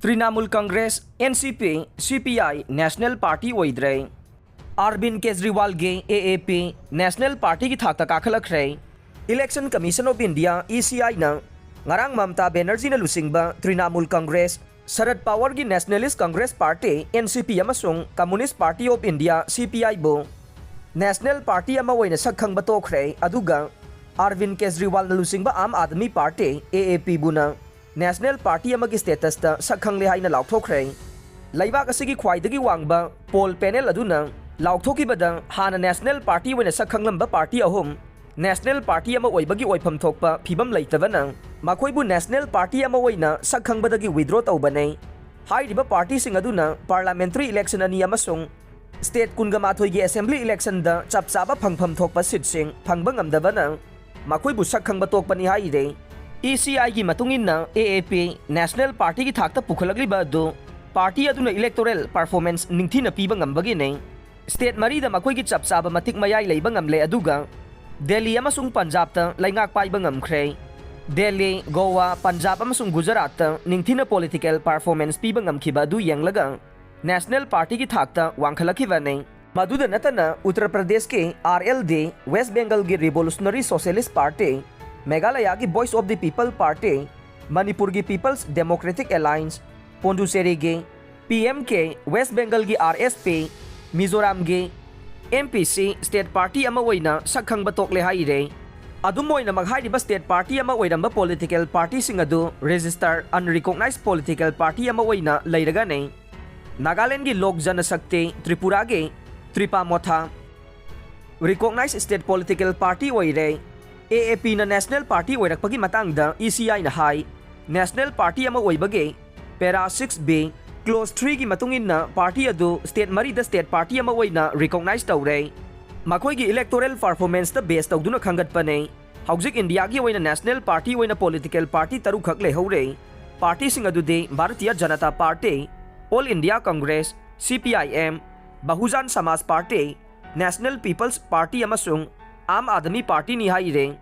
Trinamool Congress, NCP, CPI, National Party Oidre. Arvind Kejriwal ge AAP, National Party ki Thakta kakhalakre. Election Commission of India, ECI na ngarang Mamta Banerjee na lusingba Trinamool Congress, Sarad Pawar gi Nationalist Congress Party, NCP amasung Communist Party of India, CPI bo. National Party ama oina sakhang batokre aduga Arvind Kejriwal na lusingba Aam Aadmi Party, AAP buna. National Party amagi status ta sakhang lehay na laukthokre. Laibak asigi khwaidagi wangba poll panel aduna lauktokibada hana National Party wena sakhang lamba party ahum National Party ama oibagi oipham thokpa phibam leitabana makoibu National Party ama oina sakhang badagi withdraw tawbanai. Hairiba party sing aduna parliamentary election ani amasung state kungamathoi gi assembly election da chapchaba phangpham thokpa seat sing phangba ngamdabana makoibu sakhang batokpani haire. ECI की मतुंगिन ना AAP National Party की थाकता पुखलगली बादो party अदुना electoral performance निंगथी न पीबा ngambagi nei state मरी दा मखोई की चपसाबा मतिक मयाई leiba ngamle aduga Delhi amasung Punjab ta laingak paiba ngamkhre Delhi Goa Punjab amasung Gujarat ta ningthina political performance píba ngamkhiba adu yanglaga National Party की थाकता wangkhalakhiba nei maduda natana Uttar Pradesh के RLD West Bengal की Revolutionary Socialist Party Meghalaya की Voice of the People Party, Manipur की People's Democratic Alliance, Pondicherry की PMK, West Bengal की RSP, Mizoram की MPC State Party ama oina sakhang batok lehaire. Adum oina maghairiba State Party ama oiramba political party sing adu register unrecognized political party ama oina leiraga nei. Nagaland की Lok Janashakti, Tripura की Tripamotha, recognized state political party oire. AAP na National Party oirakpagi matangda ECI na hai National Party ama oibage para 6B clause 3 gi matungin na party adu state mari da state party ama oina recognize tawre makoi gi electoral performance ta base tawduna khangat panei haujik India gi oina National Party oina political party taru khak le hore party sing adu de Bharatiya Janata Party, All India Congress, CPIM, Bahujan Samaj Party, National People's Party amasung Aam Aadmi Party ni haire.